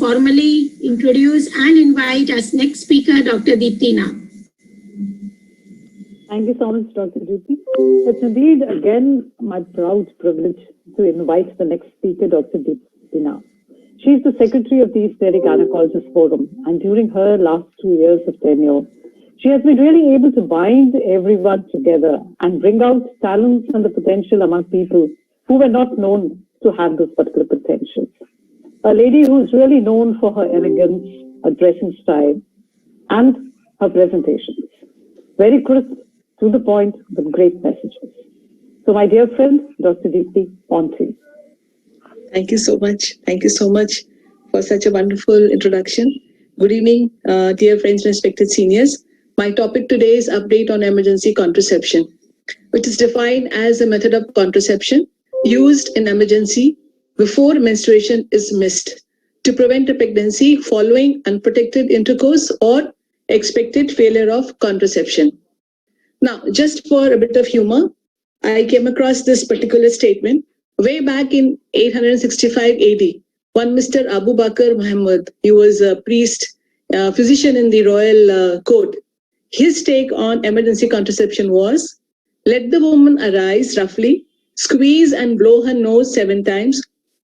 formally introduce and invite as next speaker, Dr. Deepti Nath. Thank you so much, Dr. Deepti. It's indeed, again, my proud privilege to invite the next speaker, Dr. Deepti Nath. She's the secretary of the East Delhi Gynecologist Forum, and during her last 2 years of tenure, she has been really able to bind everyone together and bring out talents and the potential among people who were not known to have this particular potential. A lady who's really known for her elegance, her dressing style, and her presentations. Very crisp, to the point, with great messages. So my dear friend, Dr. Deepti, on to you. Thank you so much. Thank you so much for such a wonderful introduction. Good evening, dear friends and respected seniors. My topic today is update on emergency contraception, which is defined as a method of contraception used in emergency before menstruation is missed to prevent a pregnancy following unprotected intercourse or expected failure of contraception. Now, just for a bit of humor, I came across this particular statement way back in 865 AD. One Mr. Abu Bakr Muhammad, he was a priest, physician in the royal court. His take on emergency contraception was, let the woman arise roughly, squeeze and blow her nose 7 times,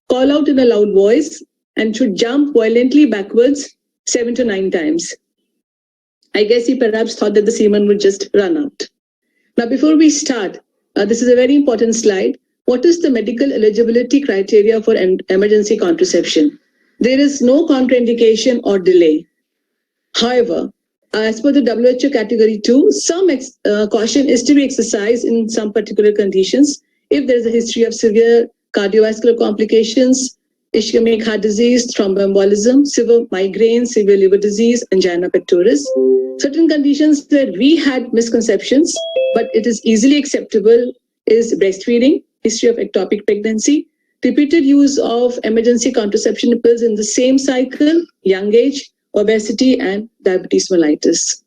call out in a loud voice, and should jump violently backwards 7 to 9 times. I guess he perhaps thought that the semen would just run out. Now, before we start, this is a very important slide. What is the medical eligibility criteria for emergency contraception? There is no contraindication or delay. However, as per the WHO category 2, some caution is to be exercised in some particular conditions. If there is a history of severe cardiovascular complications, ischemic heart disease, thromboembolism, severe migraine, severe liver disease, angina pectoris. Certain conditions where we had misconceptions, but it is easily acceptable, is breastfeeding, history of ectopic pregnancy, repeated use of emergency contraception pills in the same cycle, young age, obesity, and diabetes mellitus.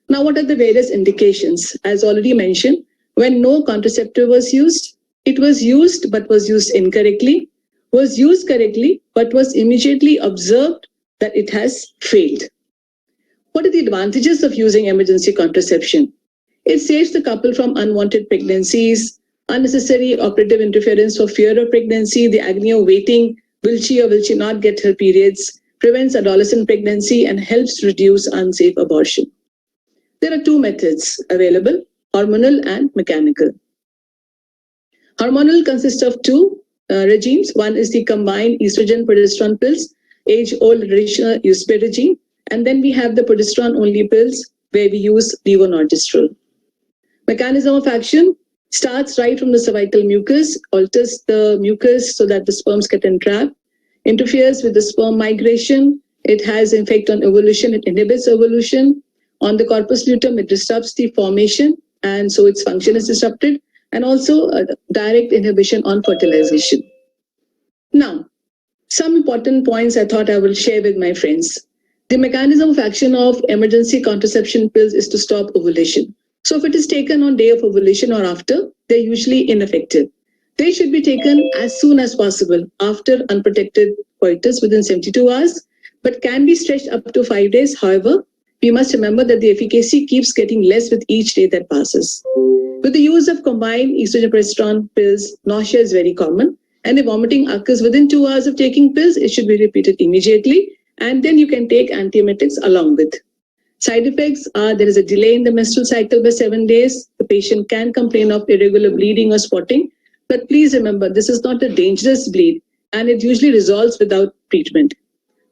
Now, what are the various indications? As already mentioned, when no contraceptive was used, it was used but was used incorrectly, was used correctly but was immediately observed that it has failed. What are the advantages of using emergency contraception? It saves the couple from unwanted pregnancies, unnecessary operative interference for fear of pregnancy, the agony of waiting, will she or will she not get her periods, prevents adolescent pregnancy, and helps reduce unsafe abortion. There are 2 methods available, hormonal and mechanical. Hormonal consists of 2 regimes. One is the combined estrogen-progesterone pills, age-old traditional USP regime, and then we have the progesterone-only pills where we use levonorgestrel. Mechanism of action starts right from the cervical mucus, alters the mucus so that the sperms get entrapped, interferes with the sperm migration. It has an effect on ovulation. It inhibits ovulation. On the corpus luteum, it disrupts the formation, and so its function is disrupted, and also a direct inhibition on fertilization. Now, some important points I thought I will share with my friends. The mechanism of action of emergency contraception pills is to stop ovulation. So if it is taken on day of ovulation or after, they're usually ineffective. They should be taken as soon as possible after unprotected coitus within 72 hours, but can be stretched up to 5 days. However, we must remember that the efficacy keeps getting less with each day that passes. With the use of combined estrogen-progesterone pills, nausea is very common, and if vomiting occurs within 2 hours of taking pills, it should be repeated immediately, and then you can take antiemetics along with. Side effects are there is a delay in the menstrual cycle by 7 days. The patient can complain of irregular bleeding or spotting, but please remember this is not a dangerous bleed, and it usually resolves without treatment.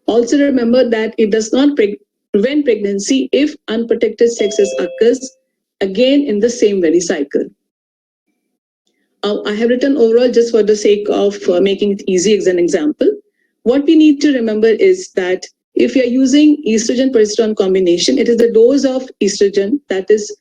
Also remember that it does not prevent pregnancy if unprotected sex occurs again in the same very cycle. I have written overall just for the sake of making it easy as an example. What we need to remember is that if you are using estrogen-progesterone combination, it is the dose of estrogen, that is,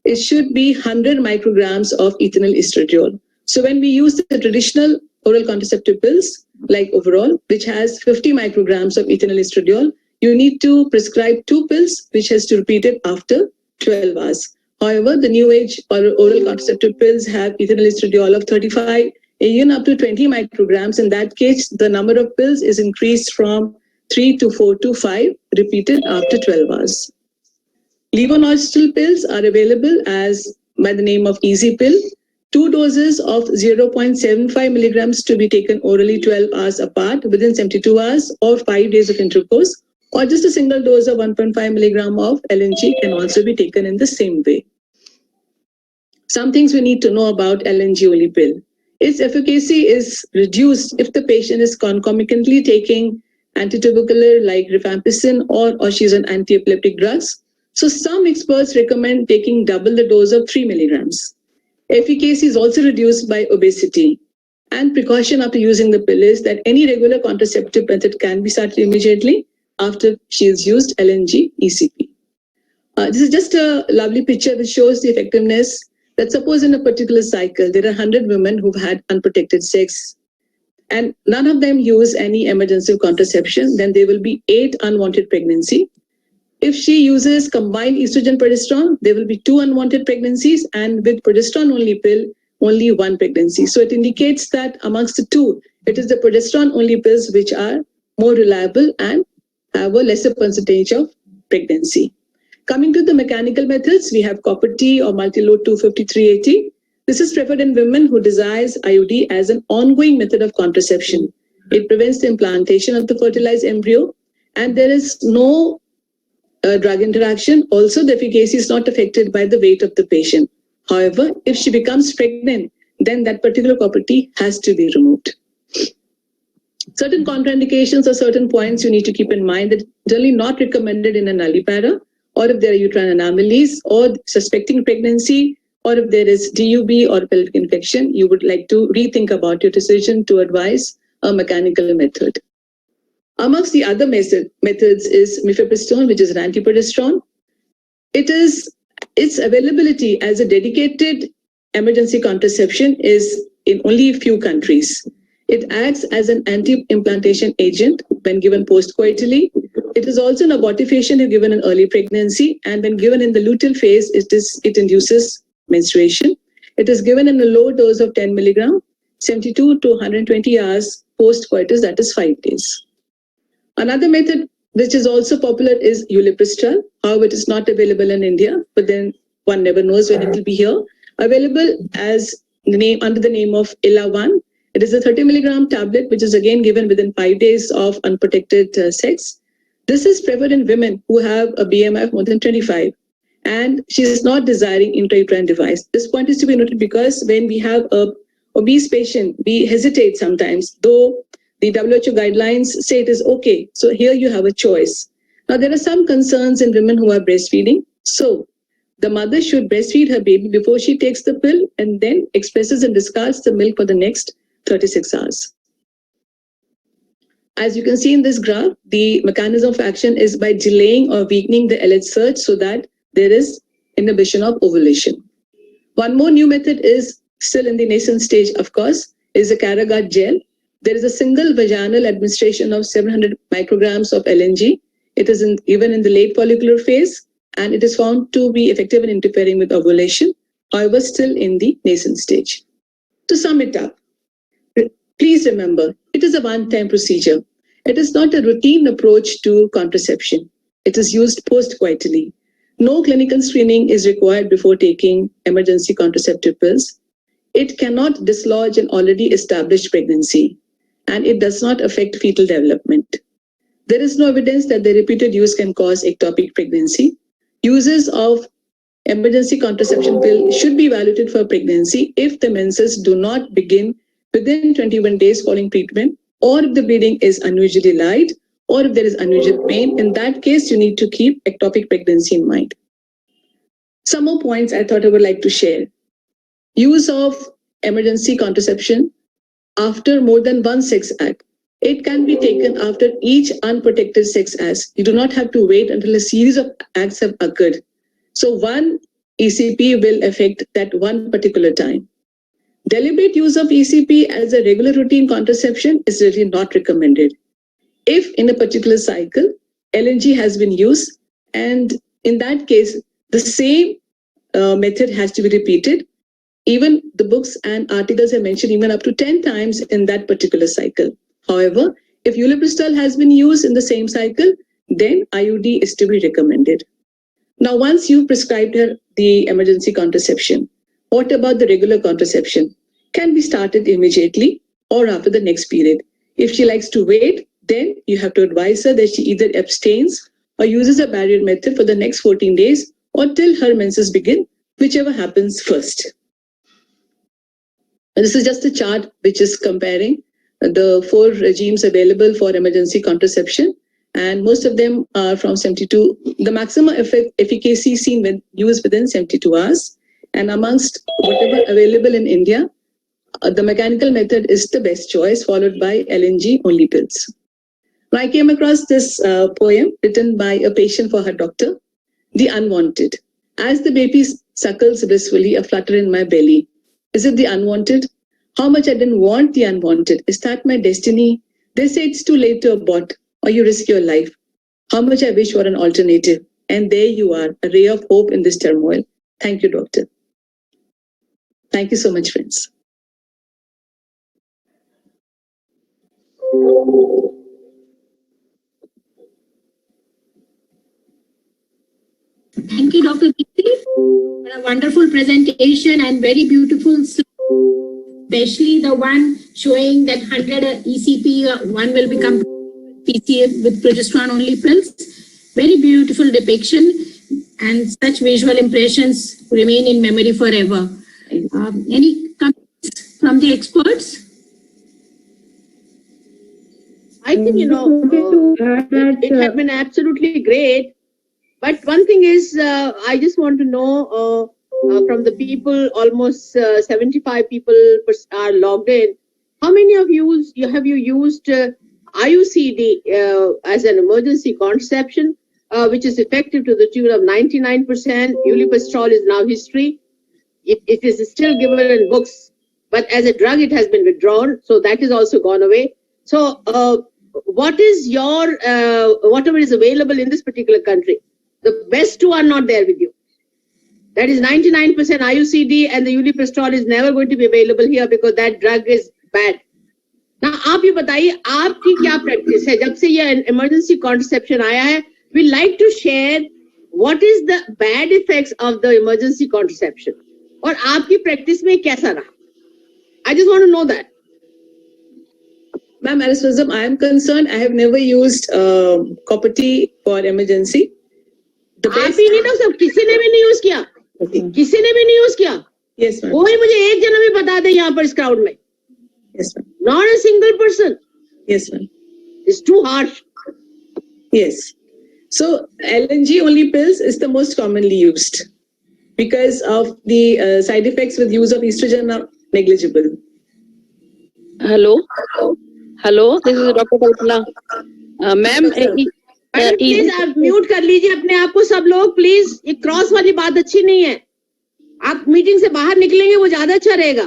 it should be 100 micrograms of ethinyl estradiol. So when we use the traditional oral contraceptive pills, like overall, which has 50 micrograms of ethinyl estradiol, you need to prescribe 2 pills, which has to repeat it after 12 hours. However, the new age oral contraceptive pills have ethinyl estradiol of 35, even up to 20 micrograms. In that case, the number of pills is increased from 3 to 4 to 5 repeated after 12 hours. Levonorgestrel pills are available as by the name of Easy Pill. 2 doses of 0.75 milligrams to be taken orally 12 hours apart within 72 hours or 5 days of intercourse, or just a single dose of 1.5 milligram of LNG can also be taken in the same way. Some things we need to know about LNG-only pill. Its efficacy is reduced if the patient is concomitantly taking antitubercular like rifampicin or she's on anti-epileptic drugs. So some experts recommend taking double the dose of 3 milligrams. Efficacy is also reduced by obesity. And precaution after using the pill is that any regular contraceptive method can be started immediately after she has used LNG ECP. This is just a lovely picture which shows the effectiveness that suppose in a particular cycle, there are 100 women who've had unprotected sex and none of them use any emergency contraception, then there will be 8 unwanted pregnancy. If she uses combined estrogen progesterone, there will be 2 unwanted pregnancies, and with progesterone only pill, only 1 pregnancy. So it indicates that amongst the 2, it is the progesterone only pills which are more reliable and have a lesser percentage of pregnancy. Coming to the mechanical methods, we have copper T or multi-load 250-380. This is preferred in women who desires IUD as an ongoing method of contraception. It prevents the implantation of the fertilized embryo, and there is no drug interaction. Also, the efficacy is not affected by the weight of the patient. However, if she becomes pregnant, then that particular copper T has to be removed. Certain contraindications or certain points you need to keep in mind that generally not recommended in a nullipara, or if there are uterine anomalies or suspecting pregnancy, or if there is DUB or pelvic infection, you would like to rethink about your decision to advise a mechanical method. Amongst the other methods is mifepristone, which is an antiprogesterone. Its availability as a dedicated emergency contraception is in only a few countries. It acts as an anti-implantation agent when given postcoitally. It is also an abortifacient if given in early pregnancy, and when given in the luteal phase, it induces menstruation. It is given in a low dose of 10 milligram, 72 to 120 hours post-coitus, that is 5 days. Another method which is also popular is ulipristal. However, it is not available in India, but then one never knows when it will be here. Available as under the name of Ila-1. It is a 30 milligram tablet, which is again given within 5 days of unprotected sex. This is preferred in women who have a BMI of more than 25, and she is not desiring intrauterine device. This point is to be noted because when we have a obese patient, we hesitate sometimes, though the WHO guidelines say it is okay. So here you have a choice. Now, there are some concerns in women who are breastfeeding. So the mother should breastfeed her baby before she takes the pill and then expresses and discards the milk for the next 36 hours. As you can see in this graph, the mechanism of action is by delaying or weakening the LH surge so that there is inhibition of ovulation. One more new method is still in the nascent stage, of course, is the Caragard gel. There is a single vaginal administration of 700 micrograms of LNG. It is given in the late follicular phase, and it is found to be effective in interfering with ovulation, however, still in the nascent stage. To sum it up, please remember, it is a one-time procedure. It is not a routine approach to contraception. It is used post-coitally. No clinical screening is required before taking emergency contraceptive pills. It cannot dislodge an already established pregnancy, and it does not affect fetal development. There is no evidence that the repeated use can cause ectopic pregnancy. Uses of emergency contraception pill should be evaluated for pregnancy if the menses do not begin within 21 days following treatment, or if the bleeding is unusually light, or if there is unusual pain. In that case, you need to keep ectopic pregnancy in mind. Some more points I thought I would like to share. Use of emergency contraception after more than one sex act. It can be taken after each unprotected sex act. You do not have to wait until a series of acts have occurred. So one ECP will affect that one particular time. Deliberate use of ECP as a regular routine contraception is really not recommended. If in a particular cycle, LNG has been used, and in that case, the same method has to be repeated. Even the books and articles have mentioned even up to 10 times in that particular cycle. However, If ulipristal has been used in the same cycle, then IUD is to be recommended. Now, once you've prescribed her the emergency contraception, what about the regular contraception? Can be started immediately or after the next period. If she likes to wait, then you have to advise her that she either abstains or uses a barrier method for the next 14 days or till her menses begin, whichever happens first. And this is just a chart which is comparing the 4 regimes available for emergency contraception, and most of them are from 72. The maximum efficacy seen when used within 72 hours. And amongst whatever available in India, the mechanical method is the best choice, followed by LNG only pills. Now, I came across this poem written by a patient for her doctor, The Unwanted. As the baby suckles blissfully, a flutter in my belly. Is it the unwanted? How much I didn't want the unwanted. Is that my destiny? They say it's too late to abort, or you risk your life. How much I wish for an alternative. And there you are, a ray of hope in this turmoil. Thank you, doctor. Thank you so much, friends. Thank you, Dr. Deepti, for a wonderful presentation and very beautiful slide, especially the one showing that 100 ECP, one will become PCA with progesterone only pills. Very beautiful depiction, and such visual impressions remain in memory forever. Any comments from the experts? I think, it has been absolutely great. But one thing is, I just want to know from the people, almost 75 people are logged in. How many of you have used IUCD as an emergency contraception, which is effective to the tune of 99%? Ulipristal is now history. It is still given in books, but as a drug, it has been withdrawn. So that is also gone away. So what is your, whatever is available in this particular country? The best two are not there with you. That is 99% IUCD, and the ulipristal is never going to be available here because that drug is bad. Now, आप ये बताइए आपकी क्या practice है जब से ये emergency contraception आया है? We like to share what is the bad effects of the emergency contraception और आपकी practice में कैसा रहा? I just want to know that. Ma'am, as far as I am concerned, I have never used copper T for emergency. आप ही नहीं ना सब किसी ने भी नहीं यूज किया किसी ने भी नहीं यूज किया Yes, ma'am. कोई मुझे एक जना भी बता दे यहाँ पर इस क्राउड में Yes, ma'am. not a single person. Yes, ma'am. It's too harsh. Yes. So LNG only pills is the most commonly used because of the side effects with use of estrogen are negligible. Hello, this is Dr. Kalpana. Ma'am, please आप mute कर लीजिए अपने आप को सब लोग please ये cross वाली बात अच्छी नहीं है आप मीटिंग से बाहर निकलेंगे वो ज्यादा अच्छा रहेगा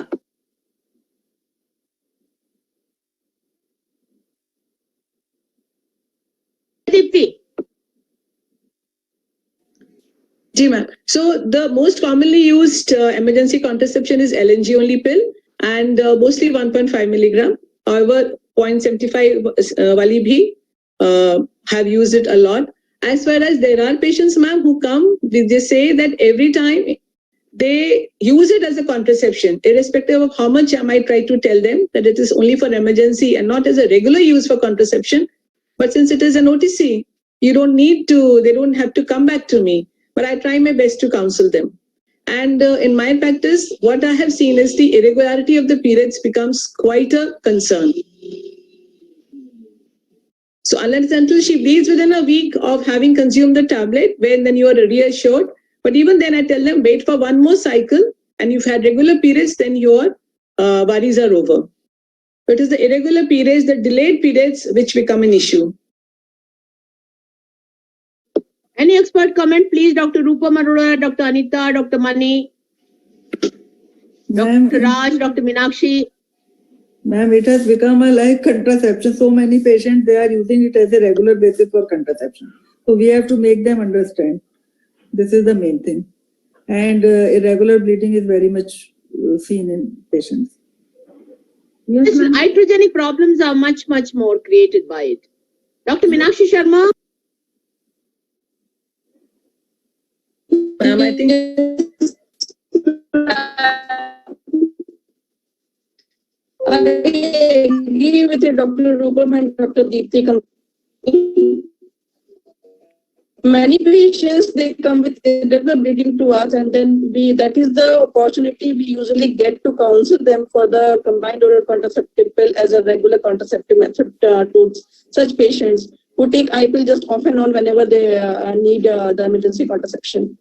Deepti Ji, ma'am. So the most commonly used emergency contraception is LNG only pill and mostly 1.5 milligram. However, 0.75 wali bhi have used it a lot. As far as there are patients, ma'am, who come, they say that every time they use it as a contraception, irrespective of how much I might try to tell them that it is only for emergency and not as a regular use for contraception. But since it is an OTC, you don't need to, they don't have to come back to me. But I try my best to counsel them. And in my practice, what I have seen is the irregularity of the periods becomes quite a concern. So unless until she bleeds within a week of having consumed the tablet, then you are reassured. But even then I tell them, wait for one more cycle and you've had regular periods, then your worries are over. It is the irregular periods, the delayed periods which become an issue. Any expert comment, please? Dr. Rupa Arora, Dr. Anita, Dr. Mani, Dr. Raj, Dr. Meenakshi. Ma'am, it has become a like contraception. So many patients, they are using it as a regular basis for contraception. So we have to make them understand. This is the main thing. And irregular bleeding is very much seen in patients. Yes, This ma'am. iatrogenic problems are much, much more created by it. Dr. Meenakshi Sharma? Ma'am, I think I agree with you, Dr. Rupam and Dr. Deepthi. Many patients, they come with irregular bleeding to us, and then that is the opportunity we usually get to counsel them for the combined oral contraceptive pill as a regular contraceptive method to such patients who take IPIL just off and on whenever they need the emergency contraception.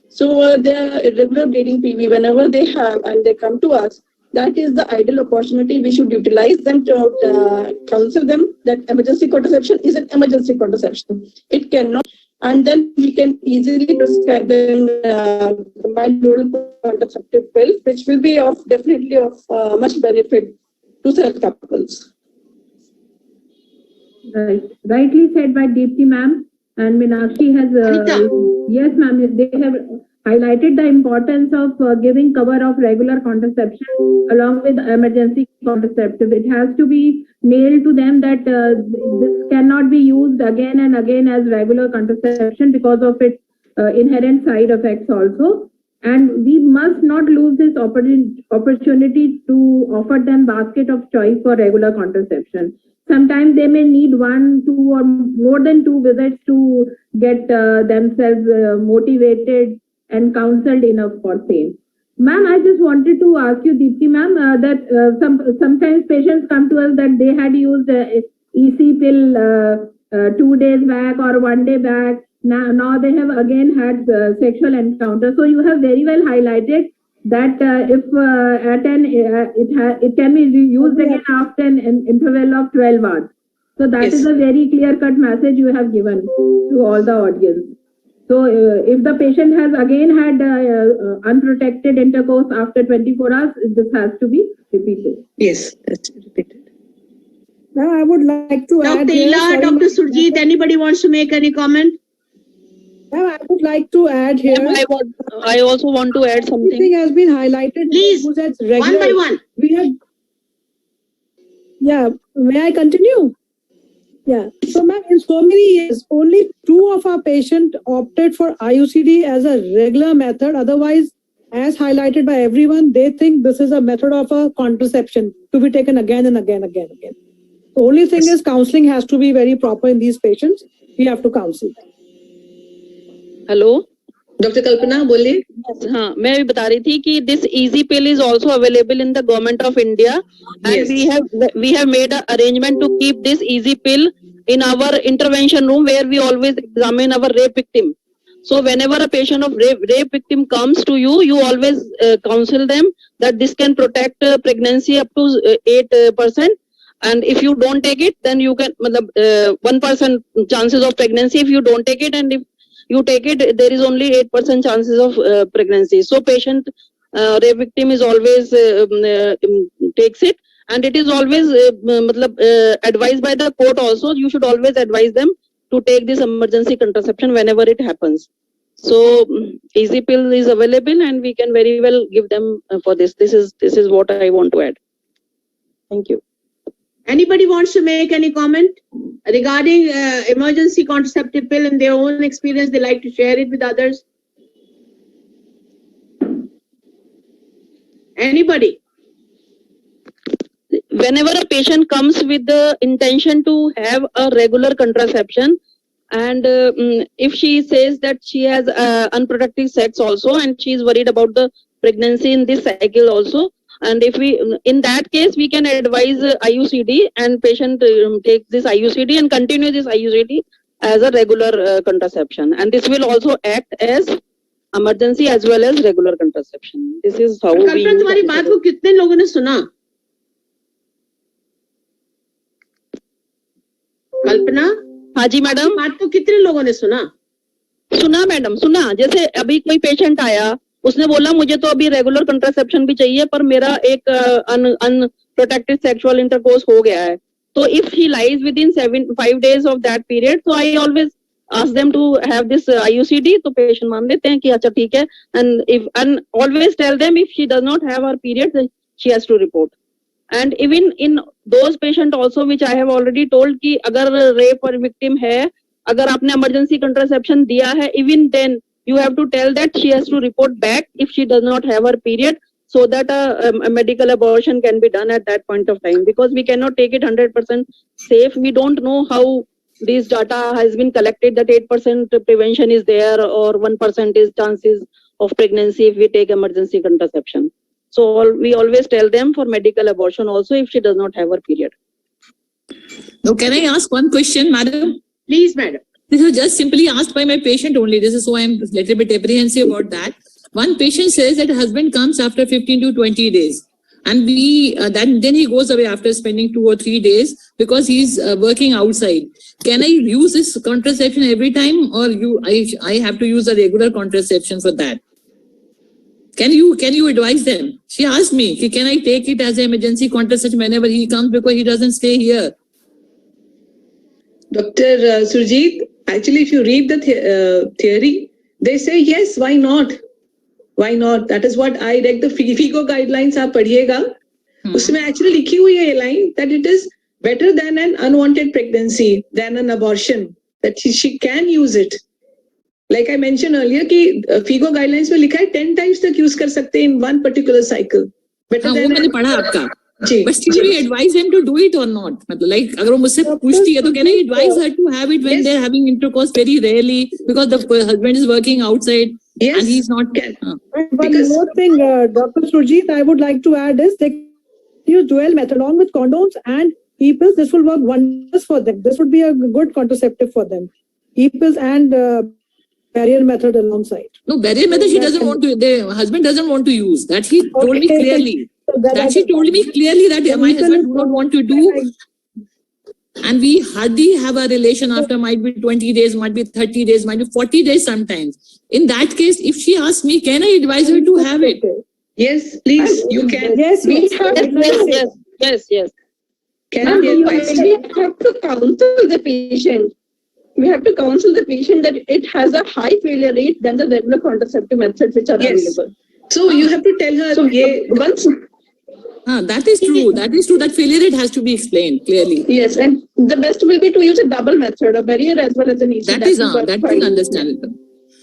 So the irregular bleeding PV, whenever they have and they come to us, that is the ideal opportunity. We should utilize them to counsel them that emergency contraception is an emergency contraception. It cannot, and then we can easily prescribe them combined oral contraceptive pill, which will be definitely of much benefit to such couples. Right. Rightly said by Deepthi ma'am, and Meenakshi has, Anita. yes ma'am, they have highlighted the importance of giving cover of regular contraception along with emergency contraceptive. It has to be nailed to them that this cannot be used again and again as regular contraception because of its inherent side effects also. And we must not lose this opportunity to offer them basket of choice for regular contraception. Sometimes they may need 1, 2 or more than 2 visits to get themselves motivated and counseled enough for same. Ma'am, I just wanted to ask you, Deepthi ma'am, that sometimes patients come to us that they had used EC pill 2 days back or 1 day back. Now they have again had sexual encounter. So you have very well highlighted that if it can be used again after an interval of 12 hours. So that is a very clear-cut message you have given to all the audience. So if the patient has again had unprotected intercourse after 24 hours, this has to be repeated. Yes, that's repeated. Now I would like to add Dr. here, Ila, sorry, Dr. Surjit, anybody wants to make any comment? now I would like to add here. I also want to add something. Everything has been highlighted. Please, Who's at One regular. by one. We have. Yeah, may I continue? Yeah. So, ma'am, in so many years, only 2 of our patients opted for IUCD as a regular method. Otherwise, as highlighted by everyone, they think this is a method of a contraception to be taken again and again. The only thing is counseling has to be very proper in these patients. We have to counsel. Hello. Dr. Kalpana, बोलिए. हाँ, मैं अभी बता रही थी कि this easy pill is also available in the government of India, and we have made an arrangement to keep this easy pill in our intervention room where we always examine our rape victim. So whenever a patient of rape victim comes to you, you always counsel them that this can protect pregnancy up to 8%. And if you don't take it, then you can 1% chances of pregnancy if you don't take it, and if you take it, there is only 8% chances of pregnancy. So patient rape victim is always takes it, and it is always advised by the court also. You should always advise them to take this emergency contraception whenever it happens. So easy pill is available, and we can very well give them for this. This is what I want to add. Thank you. Anybody wants to make any comment regarding emergency contraceptive pill in their own experience? They like to share it with others. Anybody? Whenever a patient comes with the intention to have a regular contraception, and if she says that she has unprotected sex also, and she is worried about the pregnancy in this cycle also, and if we, in that case, we can advise IUCD, and patient takes this IUCD and continue this IUCD as a regular contraception, and this will also act as emergency as well as regular contraception. This is how we. कल्पना, तुम्हारी बात को कितने लोगों ने सुना? कल्पना, हाँ जी madam, बात को कितने लोगों ने सुना? सुना मैडम, सुना. जैसे अभी कोई पेशेंट आया, उसने बोला मुझे तो अभी रेगुलर कंट्रासेप्शन भी चाहिए, पर मेरा एक अनप्रोटेक्टेड सेक्सुअल इंटरकोर्स हो गया है. तो if he lies within 5 days of that period, तो I always ask them to have this IUCD. तो पेशेंट मान लेते हैं कि अच्छा ठीक है, and always tell them if she does not have her period, then she has to report. And even in those patient also which I have already told कि अगर rape or victim है, अगर आपने emergency contraception दिया है, even then you have to tell that she has to report back if she does not have her period, so that a medical abortion can be done at that point of time, because we cannot take it 100% safe. We don't know how this data has been collected, that 8% prevention is there or 1% is chances of pregnancy if we take emergency contraception. So we always tell them for medical abortion also if she does not have her period. Now, can I ask one question, madam? Please, madam. This was just simply asked by my patient only. This is why I'm a little bit apprehensive about that. One patient says that husband comes after 15 to 20 days. And then he goes away after spending 2 or 3 days because he's working outside. Can I use this contraception every time, or I have to use a regular contraception for that? Can you advise them? She asked me, can I take it as an emergency contraception whenever he comes, because he doesn't stay here? Dr. Surjit, actually, if you read the theory, they say yes, why not? Why not? That is what I read the FIGO guidelines. आप पढ़िएगा, उसमें actually लिखी हुई है ये line that it is better than an unwanted pregnancy than an abortion, that she can use it. Like I mentioned earlier कि FIGO guidelines में लिखा है 10 times तक use कर सकते हैं in one particular cycle. Better हाँ, than वो मैंने पढ़ा आपका. जी. But still we advise them to do it or not? मतलब like अगर वो मुझसे पूछती है तो can I advise her to have it when they're having intercourse very rarely because the husband is working outside? Yes. And he's not. One more thing, Dr. Surjit, I would like to add is they use dual method along with condoms and e-pills. This will work wonders for them. This would be a good contraceptive for them. E-pills and barrier method alongside. No, barrier method she doesn't want to. The husband doesn't want to use. That he told me clearly. That she told me clearly that my husband do not want to do. And we hardly have a relation after might be 20 days, might be 30 days, might be 40 days sometimes. In that case, if she asks me, can I advise her to have it? Yes, please, you can. Yes, Yes. Can Ma'am, I you advise? actually have to counsel the patient. We have to counsel the patient that it has a high failure rate than the regular contraceptive methods which are Yes. available. So you have to tell her. So ये once, That is true. That is true. That failure rate has to be explained clearly. yes, and the best will be to use a double method, a barrier as well as an EC. That is understandable.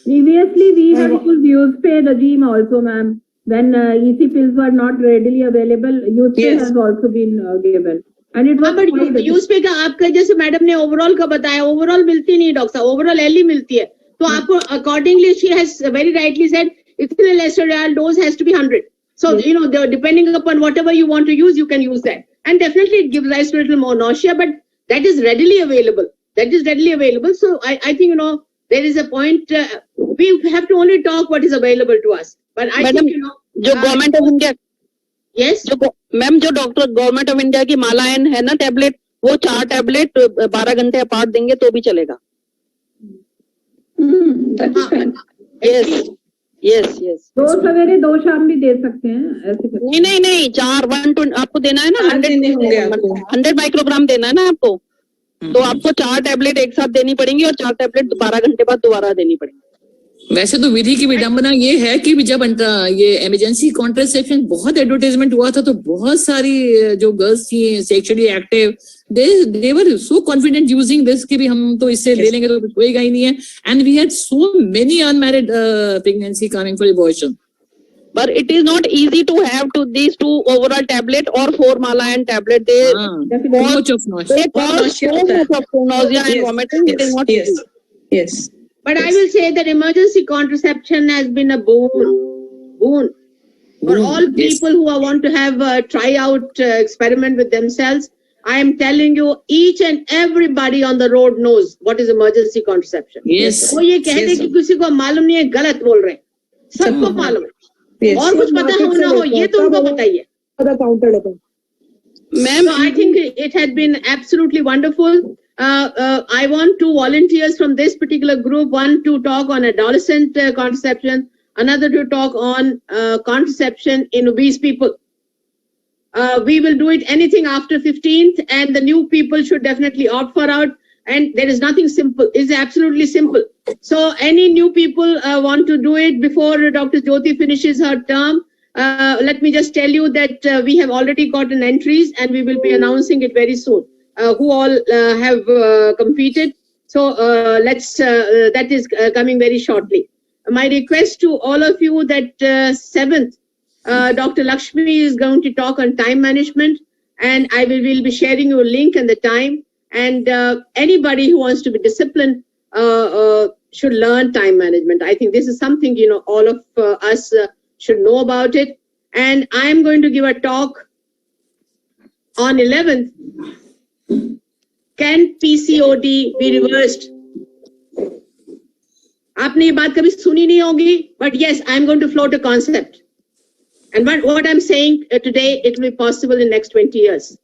Previously, we have used use pay regime also, ma'am. When EC pills were not readily available, use pay Yes. has also been given. And it was but quite use पे का आपका जैसे madam ने overall का बताया, overall मिलती नहीं doctor साहब, ओवरऑल एल ही मिलती है, तो आपको accordingly she has very rightly said इतने लेस्टेरॉल dose has to be 100. So you know, depending upon whatever you want to use, you can use that, and definitely it gives rise to a little more nausea, but that is readily available. That is readily available. So I think there is a point. We have to only talk what is available to us. But I Madam, think जो government of India yes. जो ma'am जो doctor government of India की मालायन है ना tablet, वो 4 tablet 12 घंटे apart देंगे तो भी चलेगा. that is fine. Yes yes 2 सवेरे 2 शाम भी दे सकते हैं ऐसे करके. नहीं 4 120 आपको देना है ना, 100 माइक्रोग्राम देना है ना आपको, तो आपको 4 टेबलेट एक साथ देनी पड़ेंगी और 4 टेबलेट 12 घंटे बाद दोबारा देनी पड़ेगी. वैसे तो विधि की विडंबना ये है कि जब ये इमरजेंसी कॉन्ट्रासेप्शन बहुत एडवर्टाइजमेंट हुआ था तो बहुत सारी जो गर्ल्स थी sexually active, they were so confident using this कि भी हम तो इससे ले लेंगे तो कुछ होएगा ही नहीं है, and we had so many unmarried pregnancy coming for abortion. But it is not easy to have these 2 overall tablet or 4 Malayan tablet. They Too much of noise. cause so much of nausea and vomiting. It is not easy. Yes. But I will say that emergency contraception has been a boon for all people who want to have a tryout experiment with themselves. I am telling you, each and everybody on the road knows what is emergency contraception. Yes. वो ये कहते कि किसी को मालूम नहीं है, गलत बोल रहे हैं, सबको मालूम है. Yes. और कुछ पता हो ना हो, ये तो उनको पता ही है. Ma'am, So I think it had been absolutely wonderful. I want 2 volunteers from this particular group, one to talk on adolescent contraception, another to talk on contraception in obese people. We will do it anything after 15th, and the new people should definitely opt for out. And there is nothing simple. It's absolutely simple. So any new people want to do it before Dr. Jyoti finishes her term, let me just tell you that we have already gotten entries and we will be announcing it very soon. Who all have competed. So that is coming very shortly. My request to all of you that 7th, Dr. Lakshmi is going to talk on time management, and I will be sharing you a link and the time. And anybody who wants to be disciplined should learn time management. I think this is something, all of us should know about it. And I am going to give a talk on 11th. Can PCOD be reversed? आपने ये बात कभी सुनी नहीं होगी, but yes, I'm going to float a concept. And what I'm saying today, it will be possible in next 20 years.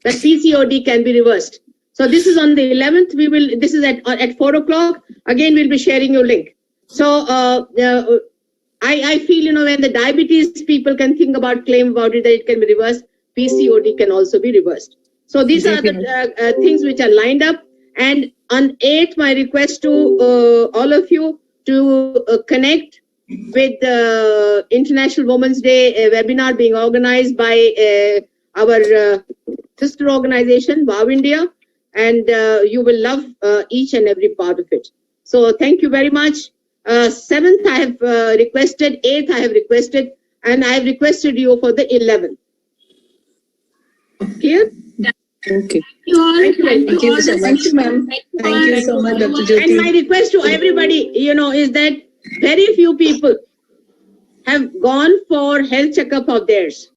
That PCOD can be reversed. So this is on the 11th. This is at 4 o'clock. Again, we'll be sharing your link. So I feel, when the diabetes people can think about, claim about it, that it can be reversed, PCOD can also be reversed. So these are the things which are lined up. And on 8th, my request to all of you to connect with the International Women's Day webinar being organized by our sister organization, WOW India, and you will love each and every part of it. So thank you very much. 7th, I have requested, 8th, I have requested, and I have requested you for the 11th. Clear? Okay. Thank you all. Thank you so much. Thank you, ma'am. Thank you so much, Dr. And Jyoti. my request to everybody, is that very few people have gone for health checkup of theirs.